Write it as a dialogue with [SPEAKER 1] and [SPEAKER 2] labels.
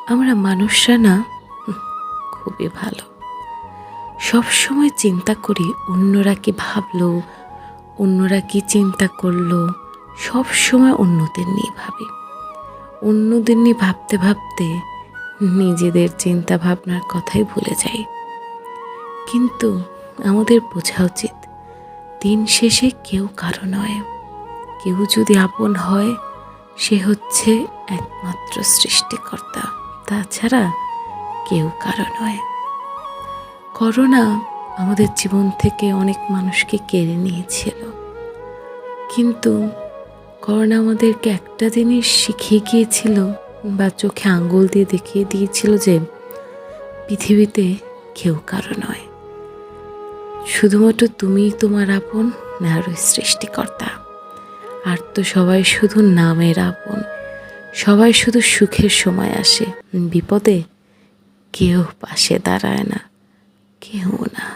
[SPEAKER 1] আমরা মানুষরা না খুবই ভালো। সব সময় চিন্তা করি অন্যরা কি ভাবলো, অন্যরা কি চিন্তা করলো। সব সময় অন্যদের নিয়ে ভাবি। অন্যদের নিয়ে ভাবতে ভাবতে নিজেদের চিন্তা ভাবনার কথাই ভুলে যাই। কিন্তু আমাদের বোঝা উচিত, দিন শেষে কেউ কারো নয়। কেউ যদি আপন হয়, সে হচ্ছে একমাত্র সৃষ্টিকর্তা, তাছাড়া কেউ কারো নয়। করোনা আমাদের জীবন থেকে অনেক মানুষকে কেড়ে নিয়েছিল, কিন্তু করোনা আমাদেরকে একটা জিনিস শিখিয়ে গিয়েছিল বা চোখে আঙ্গুল দিয়ে দেখিয়ে দিয়েছিল যে পৃথিবীতে কেউ কারো নয়। শুধুমাত্র তুমিই তোমার আপন, আর ওই সৃষ্টিকর্তা। আর তো সবাই শুধু নামের আপন। সবাই শুধু সুখের সময় আসে, বিপদে কেউ পাশে দাঁড়ায় না, কেউ না।